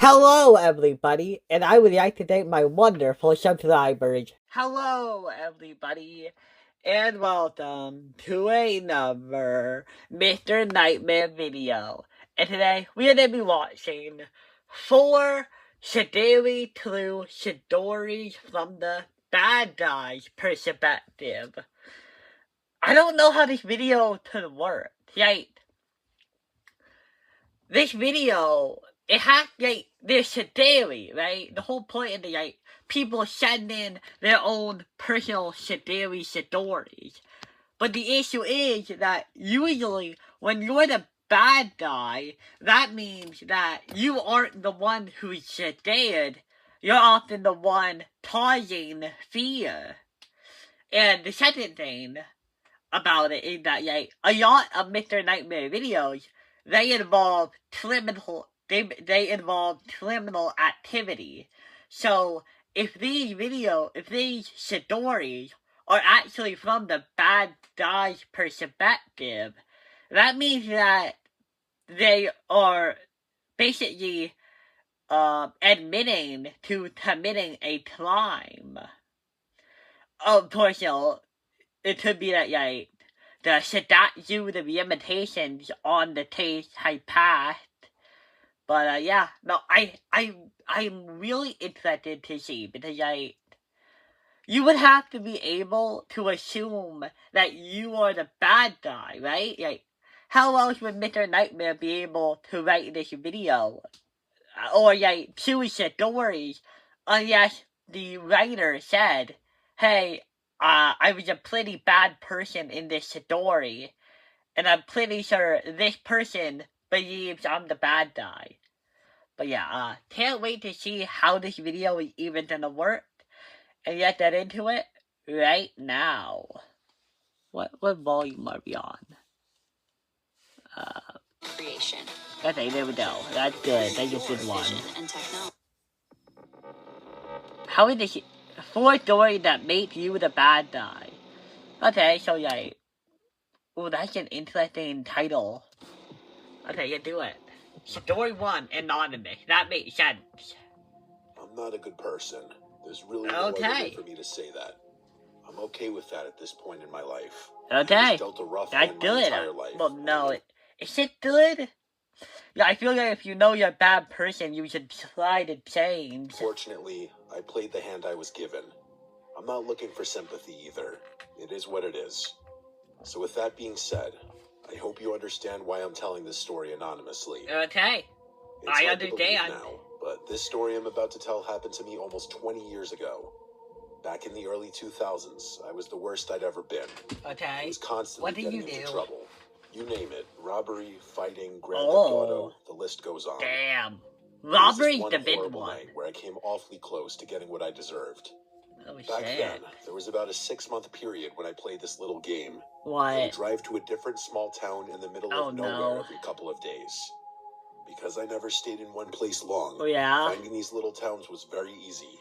Hello, everybody, and I would like to thank my wonderful subscribers. Hello, everybody, and welcome to another Mr. Nightmare video. And today, we are going to be watching 4 Shidori True Shidoris from the bad guy's perspective. I don't know how this video could work, right? This video, it has, there's Shidori, right? The whole point of the, people send in their own personal Shidori stories. But the issue is that usually, when you're the bad guy, that means that you aren't the one who's scared. You're often the one causing fear. And the second thing about it is that, a lot of Mr. Nightmare videos, they involve criminal activity. So if these stories are actually from the bad guy's perspective, that means that they are basically admitting to committing a crime. Of course, it could be that, the statute of limitations on the case has passed. But, I'm really interested to see, because, you would have to be able to assume that you are the bad guy, right? How else would Mr. Nightmare be able to write this video? Or, choose stories, unless the writer said, hey, I was a pretty bad person in this story, and I'm pretty sure this person believes I'm the bad guy. But can't wait to see how this video is even gonna work, and get that into it right now. What volume are we on? Creation. Okay, there we go. That's good. That's a good one. How is this? 4 stories that make you the bad guy. Okay, so oh, that's an interesting title. Okay, do it. Story 1, Anonymous. That makes sense. I'm not a good person. There's really no other way for me to say that. I'm okay with that at this point in my life. Okay, dealt a rough that's hand good. my entire life. Well, no, is it good? Yeah, I feel like if you know you're a bad person, you should try to change. Fortunately, I played the hand I was given. I'm not looking for sympathy either. It is what it is. So with that being said, I hope you understand why I'm telling this story anonymously. Okay, I understand. Now, but this story I'm about to tell happened to me almost 20 years ago. Back in the early 2000s, I was the worst I'd ever been. Okay. I was constantly getting into trouble. You name it. Robbery, fighting, grand theft auto, the list goes on. Damn. Robbery's the big one. Night where I came awfully close to getting what I deserved. Oh, Back then, there was about a 6-month period when I played this little game. What? I would drive to a different small town in the middle of nowhere every couple of days. Because I never stayed in one place long, finding these little towns was very easy.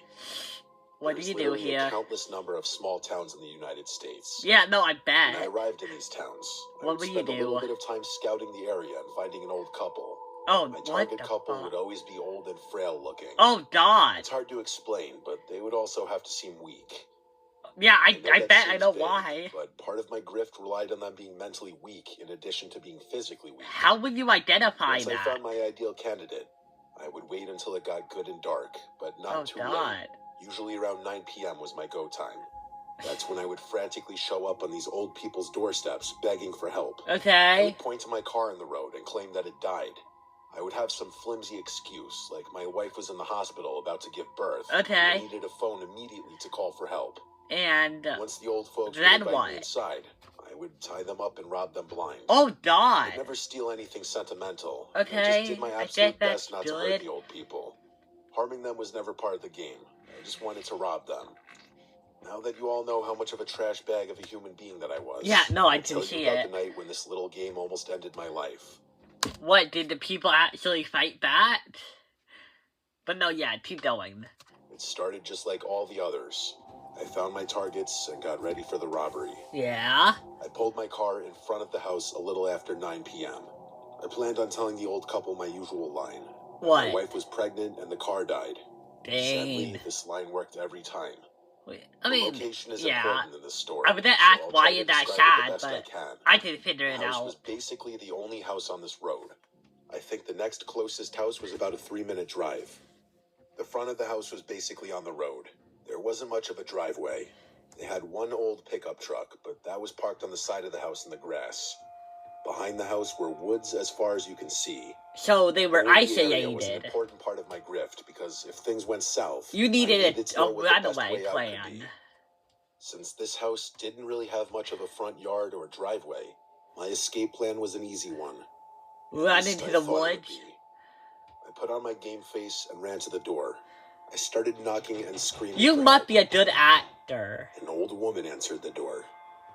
What do you do here? A countless number of small towns in the United States. Yeah, no, I bet. When I arrived in these towns, what would you do? A little bit of time scouting the area and finding an old couple. Oh, my target couple would always be old and frail looking. Oh, God. It's hard to explain, but they would also have to seem weak. Yeah, I bet I know why. But part of my grift relied on them being mentally weak in addition to being physically weak. How would you identify that? Once I found my ideal candidate, I would wait until it got good and dark, but not too late. Usually around 9 p.m. was my go time. That's when I would frantically show up on these old people's doorsteps begging for help. Okay. I would point to my car in the road and claim that it died. I would have some flimsy excuse, like my wife was in the hospital about to give birth. Okay. I needed a phone immediately to call for help. And once the old folks would invite me inside, I would tie them up and rob them blind. Oh, God. I'd never steal anything sentimental. Okay. I just did my absolute best not to hurt the old people. Harming them was never part of the game. I just wanted to rob them. Now that you all know how much of a trash bag of a human being that I was. Yeah, no, I can see it. The night when this little game almost ended my life. What, did the people actually fight back? But no, keep going. It started just like all the others. I found my targets and got ready for the robbery. Yeah? I pulled my car in front of the house a little after 9 p.m. I planned on telling the old couple my usual line. What? My wife was pregnant and the car died. Dang. Sadly, this line worked every time. I mean, the location is yeah. important in this story. I was gonna so ask I'll why try you're to that describe it the sad, best but I can figure it The house out. was basically the only house on this road. I think the next closest house was about a 3-minute drive. The front of the house was basically on the road. There wasn't much of a driveway. They had one old pickup truck, but that was parked on the side of the house in the grass. Behind the house were woods as far as you can see. So they were Knowing the area was an isolated. important part of my grift because if things went south, You I needed to know a what the best runaway way out could plan. be. Since this house didn't really have much of a front yard or driveway, my escape plan was an easy one. Run into the woods? I put on my game face and ran to the door. I started knocking and screaming. You must be a good actor. An old woman answered the door.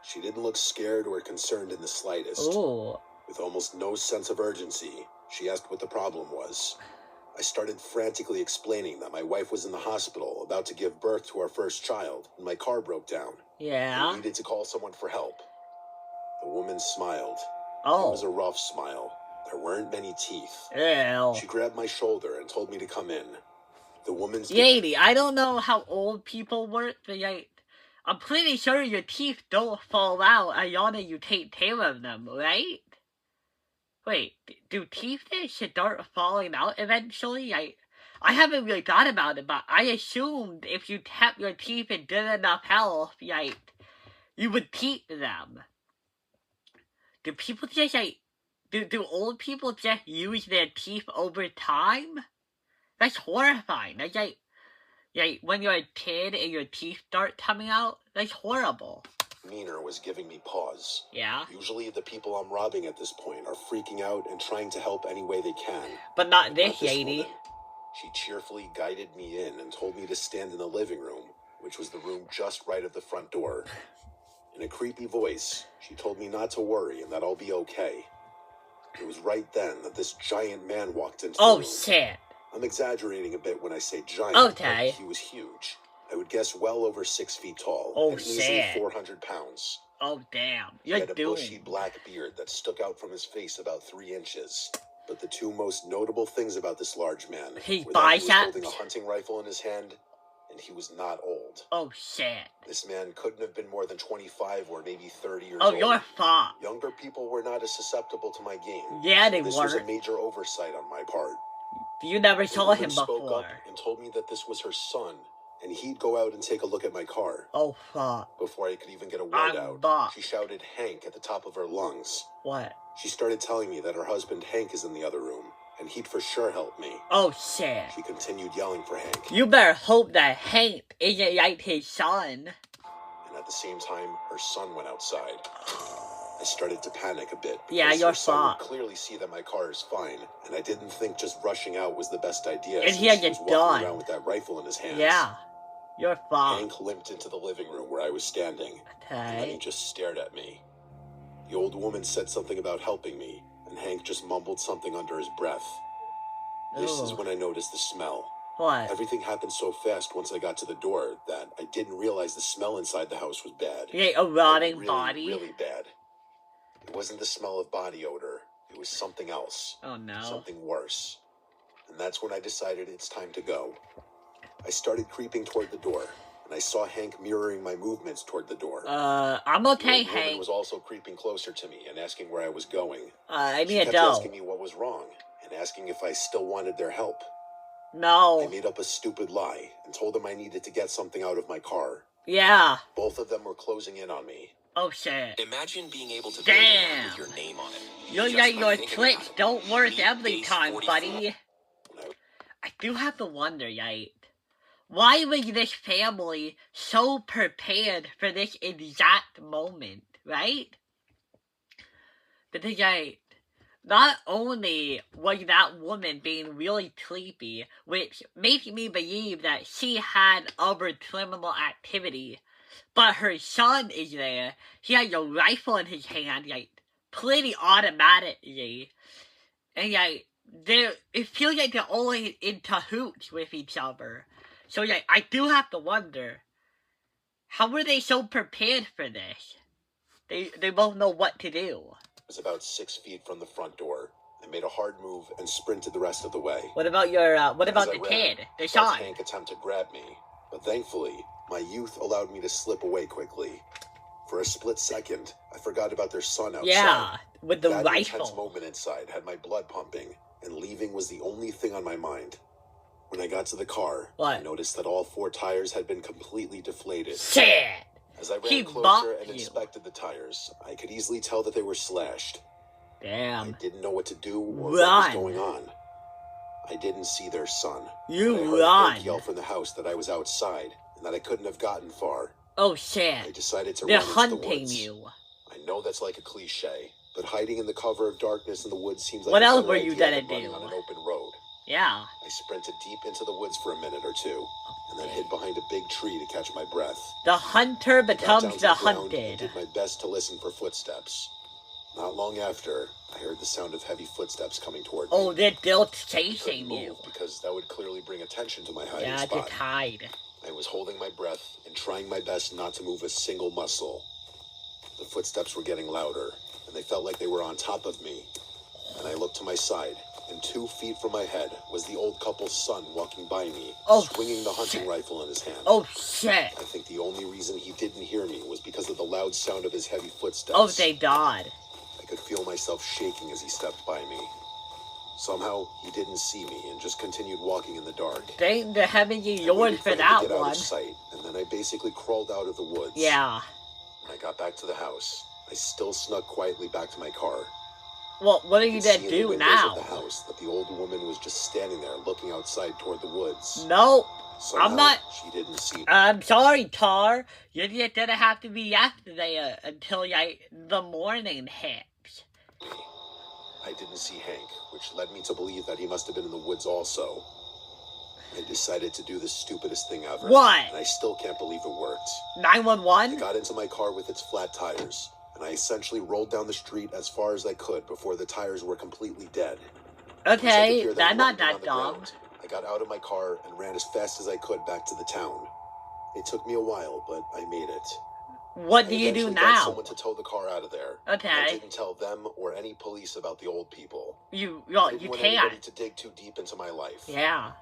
She didn't look scared or concerned in the slightest. Ooh. With almost no sense of urgency, she asked what the problem was. I started frantically explaining that my wife was in the hospital, about to give birth to our first child, and my car broke down. Yeah? I needed to call someone for help. The woman smiled. Oh. It was a rough smile. There weren't many teeth. Ew. She grabbed my shoulder and told me to come in. The woman's... Lady, I don't know how old people work, but I'm pretty sure your teeth don't fall out until you take care of them, right? Wait, do teeth start falling out eventually? I haven't really thought about it, but I assumed if you kept your teeth in good enough health, you would keep them. Do people just, do old people just use their teeth over time? That's horrifying. That's when you're a kid and your teeth start coming out, that's horrible. Meaner was giving me pause. Yeah? Usually the people I'm robbing at this point are freaking out and trying to help any way they can. But not this lady. Woman. She cheerfully guided me in and told me to stand in the living room, which was the room just right of the front door. In a creepy voice, she told me not to worry and that I'll be okay. It was right then that this giant man walked into the room. Oh, shit. I'm exaggerating a bit when I say giant, okay. But he was huge. I would guess well over 6 feet tall. Oh, and easily 400 pounds. Oh, damn. He had a bushy black beard that stuck out from his face about 3 inches. But the two most notable things about this large man were that he was holding a hunting rifle in his hand, and he was not old. Oh, shit. This man couldn't have been more than 25 or maybe 30 years old. Oh, you're fucked. Younger people were not as susceptible to my game. Yeah, they This weren't. was a major oversight on my part. You never saw him before. Spoke up and told me that this was her son, and he'd go out and take a look at my car. Oh, fuck. Before I could even get a word out, fucked. She shouted Hank at the top of her lungs. What? She started telling me that her husband Hank is in the other room, and he'd for sure help me. Oh, shit. She continued yelling for Hank. You better hope that Hank isn't like his son. And at the same time, her son went outside. I started to panic a bit. Yeah, you're fucked. Could clearly see that my car is fine, and I didn't think just rushing out was the best idea. And he had a gun. Around with that rifle in his hands. Yeah, you're fucked. Hank limped into the living room where I was standing. Okay. And then he just stared at me. The old woman said something about helping me, and Hank just mumbled something under his breath. This is when I noticed the smell. What? Everything happened so fast once I got to the door that I didn't realize the smell inside the house was bad. Yeah, a rotting body? Really bad. It wasn't the smell of body odor. It was something else. Oh, no. Something worse. And that's when I decided it's time to go. I started creeping toward the door, and I saw Hank mirroring my movements toward the door. I'm okay, the Hank. woman was also creeping closer to me and asking where I was going. I need she a kept dough. asking me what was wrong, and asking if I still wanted their help. No. I made up a stupid lie, and told them I needed to get something out of my car. Yeah. Both of them were closing in on me. Oh, shit. Imagine being able to Damn. with your name on it. Your tricks don't work every time, buddy. I do have to wonder, why was this family so prepared for this exact moment, right? Because, not only was that woman being really creepy, which makes me believe that she had other criminal activity, but her son is there. He has a rifle in his hand, pretty automatically. And, it feels like they're only in cahoots with each other. So, I do have to wonder, how were they so prepared for this? They both know what to do. It was about 6 feet from the front door. I made a hard move and sprinted the rest of the way. What about what about the kid, Deshaun? Hank attempt to grab me, but thankfully, my youth allowed me to slip away quickly. For a split second, I forgot about their son outside. Yeah, with the that rifle. Intense moment inside had my blood pumping, and leaving was the only thing on my mind. When I got to the car, I noticed that all 4 tires had been completely deflated. Shit! As I ran closer and inspected the tires, I could easily tell that they were slashed. Damn. I didn't know what to do or what was going on. I didn't see their son. I heard Hank yell from the house that I was outside and that I couldn't have gotten far. Oh shit. I decided to They're run hunting into the woods. you. I know that's like a cliche, but hiding in the cover of darkness in the woods seems like what a else better were you idea gonna than do? running on an open road. Yeah. I sprinted deep into the woods for a minute or two, and then hid behind a big tree to catch my breath. The hunter becomes the hunted. I did my best to listen for footsteps. Not long after, I heard the sound of heavy footsteps coming toward me. Oh, they're still chasing you. Because that would clearly bring attention to my hiding spot. Yeah, just hide. I was holding my breath and trying my best not to move a single muscle. The footsteps were getting louder, and they felt like they were on top of me. And I looked to my side, and 2 feet from my head was the old couple's son walking by me, swinging the hunting rifle in his hand. Oh, shit. I think the only reason he didn't hear me was because of the loud sound of his heavy footsteps. Oh, thank God. I could feel myself shaking as he stepped by me. Somehow, he didn't see me and just continued walking in the dark. Thank the heaven you yours for that one. one. Out of sight, and then I basically crawled out of the woods. Yeah. When I got back to the house, I still snuck quietly back to my car. Well, what are you gonna do now? Of the house that the old woman was just standing there looking outside toward the woods. Nope. Somehow, I'm not. She didn't see me. I'm sorry, Tar. You're just gonna have to be yesterday until the morning hits. I didn't see Hank, which led me to believe that he must have been in the woods also. I decided to do the stupidest thing ever. What? And I still can't believe it worked. 911? I got into my car with its flat tires, and I essentially rolled down the street as far as I could before the tires were completely dead. Okay, that's not that dumb. I got out of my car and ran as fast as I could back to the town. It took me a while, but I made it. What do you do now? I got someone to tow the car out of there. Okay. I didn't tell them or any police about the old people. You I didn't want can't. anybody to dig too deep into my life. Yeah.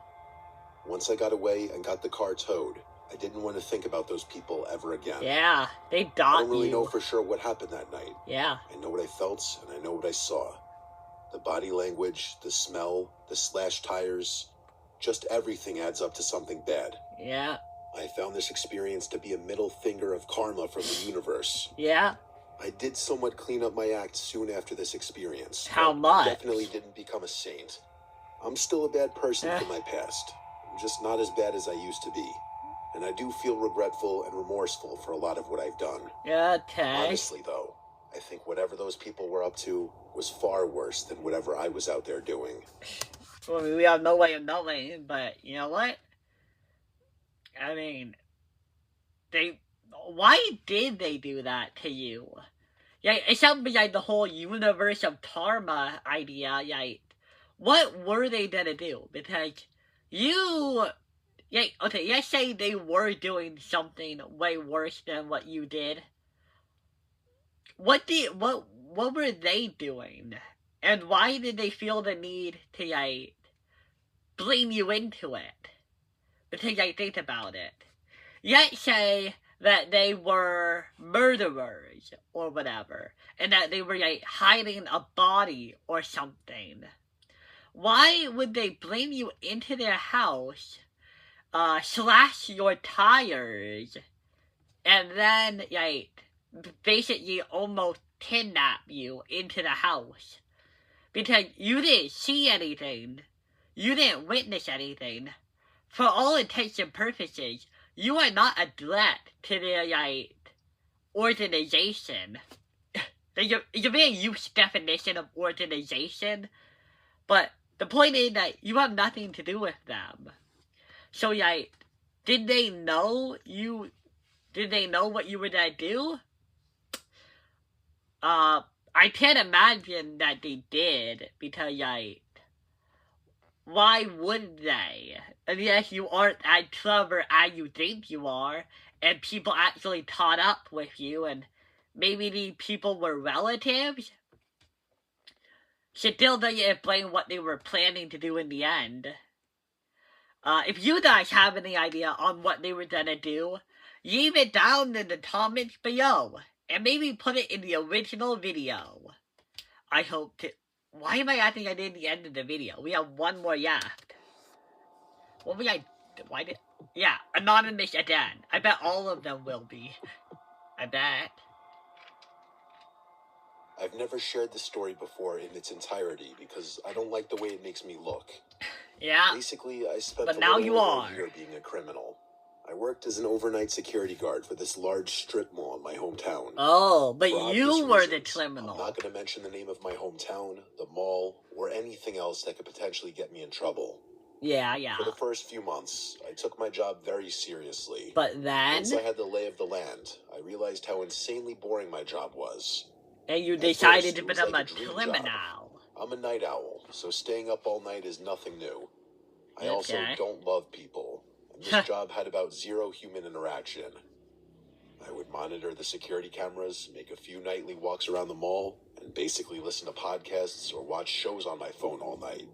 Once I got away and got the car towed, I didn't want to think about those people ever again. Yeah, they got you. I don't really know for sure what happened that night. Yeah. I know what I felt and I know what I saw. The body language, the smell, the slashed tires, just everything adds up to something bad. Yeah. I found this experience to be a middle finger of karma from the universe. Yeah. I did somewhat clean up my act soon after this experience. How much? I definitely didn't become a saint. I'm still a bad person from my past. I'm just not as bad as I used to be. And I do feel regretful and remorseful for a lot of what I've done. Okay. Honestly, though, I think whatever those people were up to was far worse than whatever I was out there doing. Well, we have no way of knowing, but you know what? I mean, why did they do that to you? Yeah, it sounds like the whole universe of karma idea, what were they gonna do? Because let's say they were doing something way worse than what you did. What were they doing? And why did they feel the need to, blame you into it? Because I think about it. Let's say that they were murderers or whatever, and that they were hiding a body or something. Why would they blame you into their house, slash your tires, and then basically almost kidnap you into the house? Because you didn't see anything, you didn't witness anything. For all intents and purposes, you are not a threat to their, organization. It's a very loose definition of organization, but the point is that you have nothing to do with them. So, did they know what you were gonna do? I can't imagine that they did, because, why would they? Unless you aren't as clever as you think you are, and people actually caught up with you, and maybe these people were relatives? she still doesn't explain what they were planning to do in the end. If you guys have any idea on what they were gonna do, leave it down in the comments below, and maybe put it in the original video. I hope to... Why am I acting like I did the end of the video? We have one more left. What was I... Why did... Yeah, anonymous again. I bet all of them will be. I bet. I've never shared this story before in its entirety because I don't like the way it makes me look. Yeah. Basically, I spent but now you over are. a year being a criminal. I worked as an overnight security guard for this large strip mall in my hometown. Oh, but for you were the reasons, criminal. I'm not going to mention the name of my hometown, the mall, or anything else that could potentially get me in trouble. Yeah. For the first few months, I took my job very seriously. But then... Once I had the lay of the land, I realized how insanely boring my job was. And you decided to it was become like a a dream criminal. job. I'm a night owl, so staying up all night is nothing new. I also don't love people, and this job had about zero human interaction. I would monitor the security cameras, make a few nightly walks around the mall, and basically listen to podcasts or watch shows on my phone all night.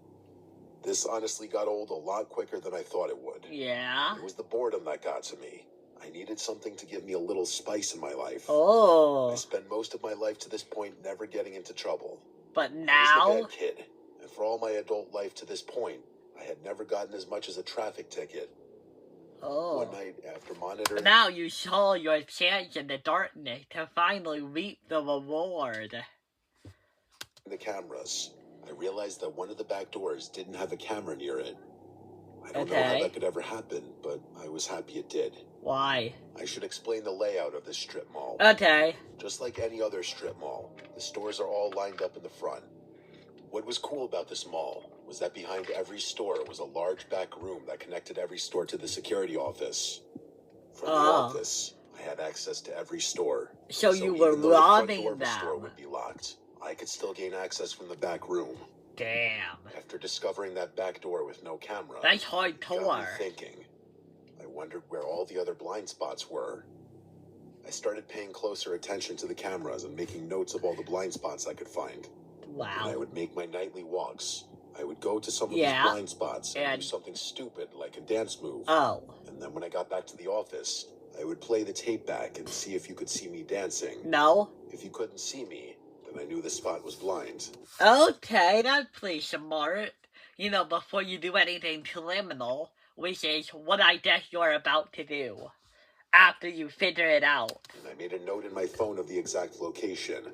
This honestly got old a lot quicker than I thought it would. Yeah? It was the boredom that got to me. I needed something to give me a little spice in my life. Oh. I spent most of my life to this point never getting into trouble. But now... I was the bad kid, and for all my adult life to this point, I had never gotten as much as a traffic ticket. Oh. One night after monitoring... But now you saw your chance in the darkness to finally reap the reward. The cameras. I realized that one of the back doors didn't have a camera near it. I don't know how that could ever happen, but I was happy it did. Why? I should explain the layout of this strip mall. Okay. Just like any other strip mall, the stores are all lined up in the front. What was cool about this mall was that behind every store was a large back room that connected every store to the security office. From the office, I had access to every store. So you were robbing them. The store would be locked. I could still gain access from the back room. Damn. After discovering that back door with no camera, that's hardcore. Got me thinking. I wondered where all the other blind spots were. I started paying closer attention to the cameras and making notes of all the blind spots I could find. Wow. And I would make my nightly walks. I would go to some of these blind spots and do something stupid like a dance move. Oh. And then when I got back to the office, I would play the tape back and see if you could see me dancing. No. If you couldn't see me, then I knew the spot was blind. Okay, that's pretty smart. You know, before you do anything criminal, which is what I guess you're about to do. After you figure it out. And I made a note in my phone of the exact location.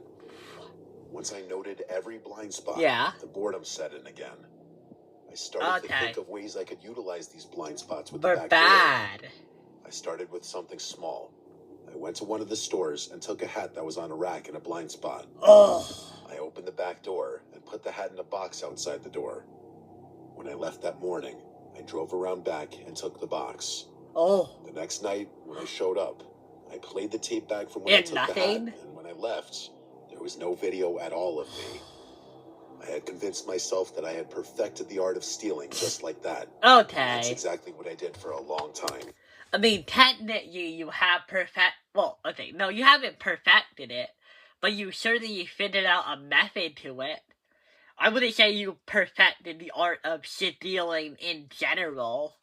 Once I noted every blind spot, the boredom set in again. I started to think of ways I could utilize these blind spots with the back door. I started with something small. I went to one of the stores and took a hat that was on a rack in a blind spot. I opened the back door and put the hat in a box outside the door. When I left that morning, I drove around back and took the box. The next night, when I showed up, I played the tape back from when I took the hat, and when I left, there was no video at all of me. I had convinced myself that I had perfected the art of stealing just like that. That's exactly what I did for a long time. I mean, technically, you have you haven't perfected it, but you certainly figured out a method to it. I wouldn't say you perfected the art of stealing in general.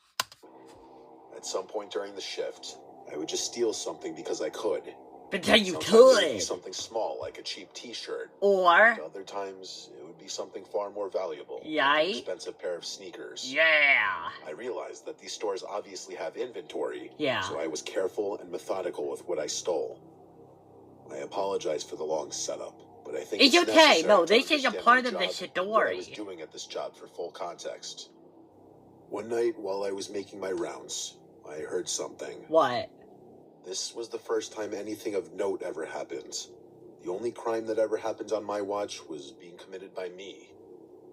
At some point during the shift, I would just steal something because I could. Because you Sometimes could. It would be something small, like a cheap t-shirt. Or... And other times, it would be something far more valuable. Like an expensive pair of sneakers. Yeah. I realized that these stores obviously have inventory. Yeah. So I was careful and methodical with what I stole. I apologize for the long setup, but I think it's okay. No, this is a part of the story. What I was doing at this job for full context. One night, while I was making my rounds, I heard something. What? This was the first time anything of note ever happened. The only crime that ever happened on my watch was being committed by me.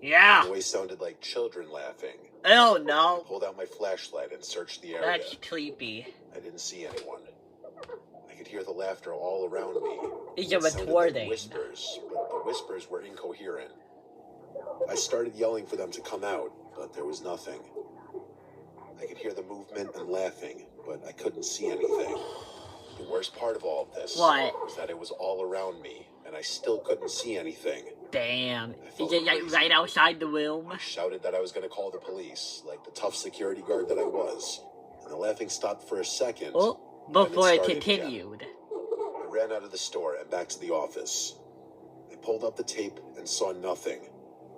Yeah. The voice sounded like children laughing. Oh, no. I pulled out my flashlight and searched the area. That's creepy. I didn't see anyone. I could hear the laughter all around me. It sounded like whispers, but the whispers were incoherent. I started yelling for them to come out, but there was nothing. I could hear the movement and laughing, but I couldn't see anything. The worst part of all of this was that it was all around me, and I still couldn't see anything. Damn. I felt Is it like crazy. right outside the room? I shouted that I was going to call the police, like the tough security guard that I was. And the laughing stopped for a second. Oh, then before it started again. continued. I ran out of the store and back to the office. I pulled up the tape and saw nothing.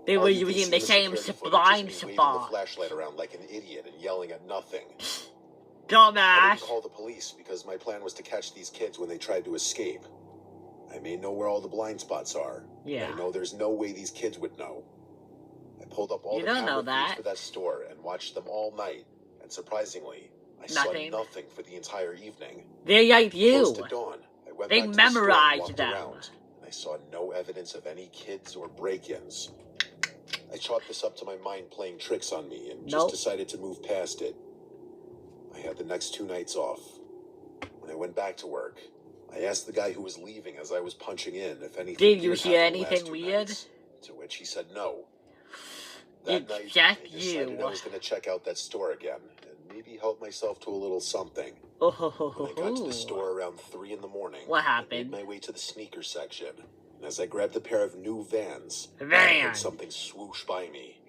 They were All you could using see the in same security footage blind is me waving the spot. flashlight around like an idiot and yelling at nothing. I Dumbass. didn't call the police because my plan was to catch these kids when they tried to escape. I may know where all the blind spots are. Yeah. I know there's no way these kids would know. I pulled up all You the don't know camera feeds that. for that store and watched them all night. And surprisingly, I Nothing. saw nothing for the entire evening. They're like you. Close to dawn, I went They back to the store and memorized walked them. around, and I saw no evidence of any kids or break-ins. I chalked this up to my mind playing tricks on me and just Nope. decided to move past it. I had the next 2 nights off. When I went back to work, I asked the guy who was leaving as I was punching in if anything Did you did hear happen the last anything 2 weird? nights, to which he said no. That It's night, just I decided you. I was going to check out that store again and maybe help myself to a little something. Oh, ho, ho, When I ho, got to ho. the store around 3 in the morning, What I happened? made my way to the sneaker section. And as I grabbed a pair of new Vans, I Van. heard something swoosh by me.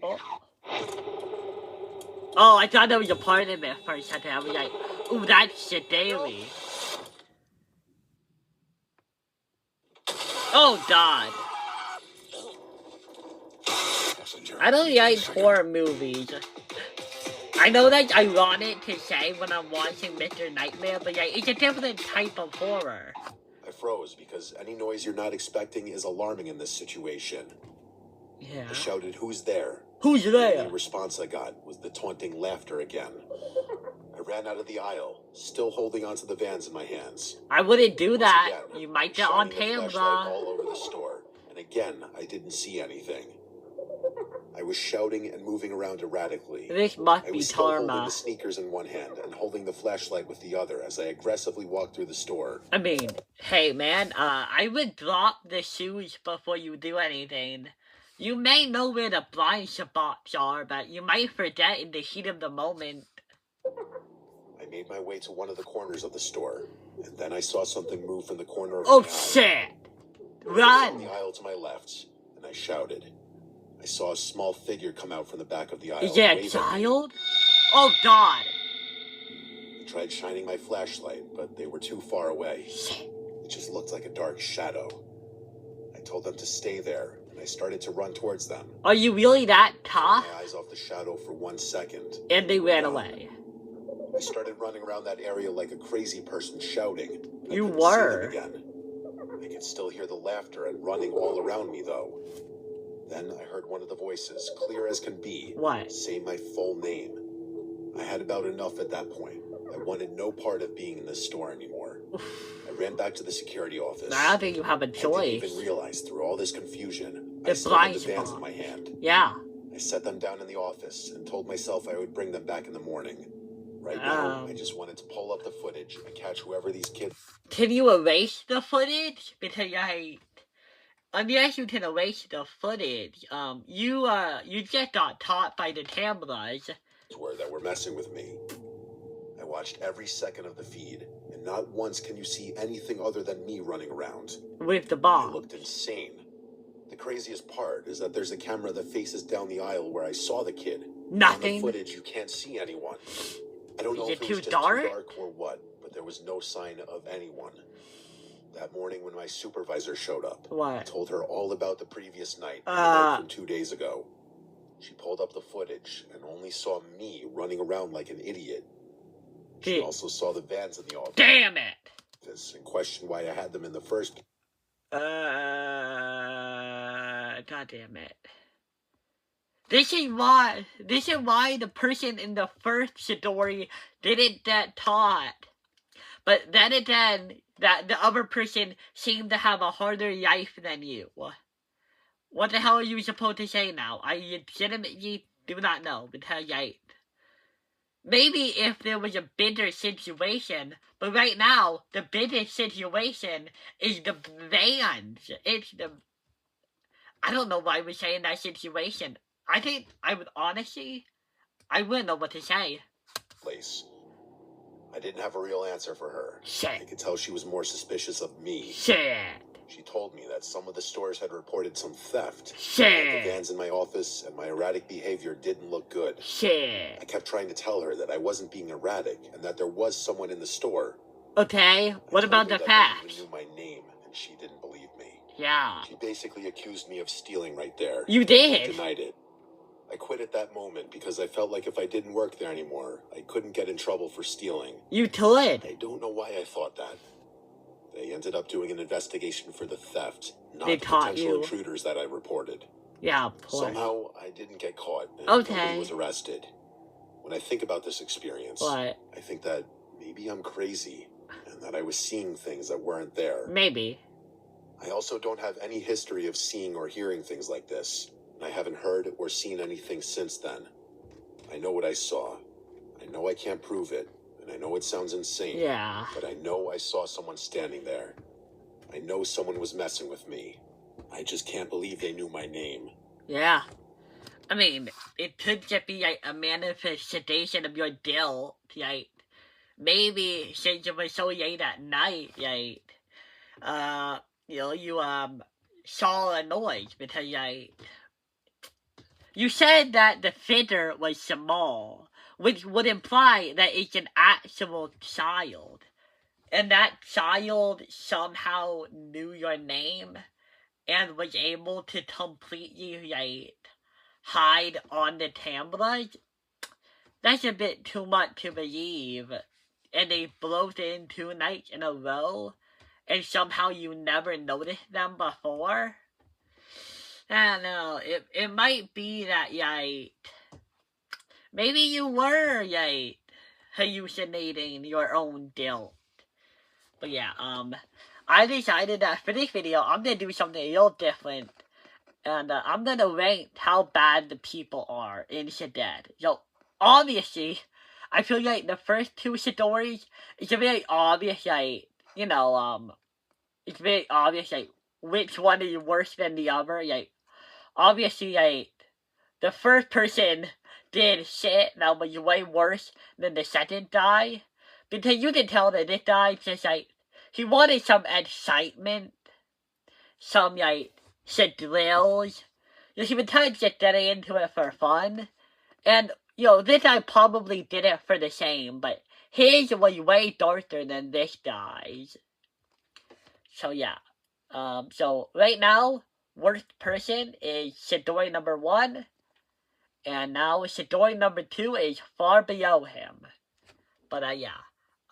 Oh, I thought that was a part of it for a second. I was like, ooh, that's shit daily. Oh, God. I don't like horror movies. I know that's ironic to say when I'm watching Mr. Nightmare, but like, it's a different type of horror. I froze because any noise you're not expecting is alarming in this situation. Yeah. I shouted, "Who's there?" Who's The there? only response I got was the taunting laughter again. I ran out of the aisle, still holding onto the Vans in my hands. I wouldn't do Once that. again, You might get on shining the flashlight camera. all over the store, and again, I didn't see anything. I was shouting and moving around erratically. This must I be was still holding Tarma. the sneakers in one hand and holding the flashlight with the other as I aggressively walked through the store. I mean, hey man, I would drop the shoes before you do anything. You may know where the blind spots are, but you might forget in the heat of the moment. I made my way to one of the corners of the store, and then I saw something move from the corner of Oh my eye. shit! From Run! the aisle to my left, and I shouted. I saw a small figure come out from the back of the aisle. Is it a wave at me. child? Oh god! I tried shining my flashlight, but they were too far away. Shit. It just looked like a dark shadow. I told them to stay there, and I started to run towards them. Are you really that tough? My eyes off the shadow for 1 second. And they ran away. I started running around that area like a crazy person shouting. I You couldn't were. see them again. I could still hear the laughter and running all around me, though. Then I heard one of the voices, clear as can be, What? say my full name. I had about enough at that point. I wanted no part of being in this store anymore. I ran back to the security office. I don't think you have a I didn't choice. even realize through all this confusion, I The still had blind the Vans spot. in my hand. Yeah. I set them down in the office and told myself I would bring them back in the morning. Right now, I just wanted to pull up the footage and catch whoever these kids... Can you erase the footage? Because unless you can erase the footage, you just got taught by the cameras. were that were messing with me. I watched every second of the feed, and not once can you see anything other than me running around. With the I bomb. looked insane. The craziest part is that there's a camera that faces down the aisle where I saw the kid. On Nothing. the footage, you can't see anyone. I don't know Is if it it was too just dark? too dark or what, but there was no sign of anyone. That morning when my supervisor showed up, I What? told her all about the previous night, the night from 2 days ago. She pulled up the footage and only saw me running around like an idiot. She Dude. also saw the Vans in the office Damn it! and questioned why I had them in the first place. God damn it. This is why the person in the first story didn't get taught. But then again, that the other person seemed to have a harder life than you. What the hell are you supposed to say now? I legitimately do not know, because maybe if there was a bigger situation, but right now, the biggest situation is the Vans. I don't know why we're saying that situation. I think I wouldn't know what to say. I didn't have a real answer for her. Shit. I could tell she was more suspicious of me. Shit. She told me that some of the stores had reported some theft. Shit. The vans in my office and my erratic behavior didn't look good. Shit. I kept trying to tell her that I wasn't being erratic and that there was someone in the store. Okay, what about the facts? They even knew my name, and she didn't believe me. Yeah. She basically accused me of stealing right there. You did? I denied it. I quit at that moment because I felt like if I didn't work there anymore, I couldn't get in trouble for stealing. You could. I don't know why I thought that. They ended up doing an investigation for the theft, not they the caught potential you. intruders that I reported. Yeah, of course. Somehow, I didn't get caught, and okay. nobody was arrested. When I think about this experience, what? I think that maybe I'm crazy, and that I was seeing things that weren't there. Maybe. I also don't have any history of seeing or hearing things like this, and I haven't heard or seen anything since then. I know what I saw. I know I can't prove it, and I know it sounds insane. Yeah. But I know I saw someone standing there. I know someone was messing with me. I just can't believe they knew my name. Yeah. I mean, it could just be like a manifestation of your guilt, like, maybe since it was so late at night, like, you know, you, saw a noise because, like, you said that the figure was small, which would imply that it's an actual child, and that child somehow knew your name and was able to completely, like, hide on the cameras. That's a bit too much to believe. And they broke in 2 nights in a row, and somehow you never noticed them before. I don't know. It might be that, like, maybe you were, like, hallucinating your own guilt. But yeah, I decided that for this video, I'm gonna do something a little different. And I'm gonna rank how bad the people are in Shaded. So, obviously, I feel like the first 2 stories, it's very obvious, like, you know, it's very obvious, like, which one is worse than the other. Like, obviously, like, the first person did shit that was way worse than the second guy. Because you can tell that this guy just, like, he wanted some excitement, some, like, drills. He was kind of just getting into it for fun. And, you know, this guy probably did it for the same, but his was way darker than this guy's. So, yeah. So, right now, worst person is Chidori number 1. And now Chidori number 2 is far below him. But, yeah.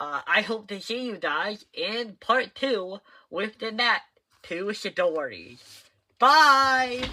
I hope to see you guys in part 2 with the next 2 Chidoris. Bye!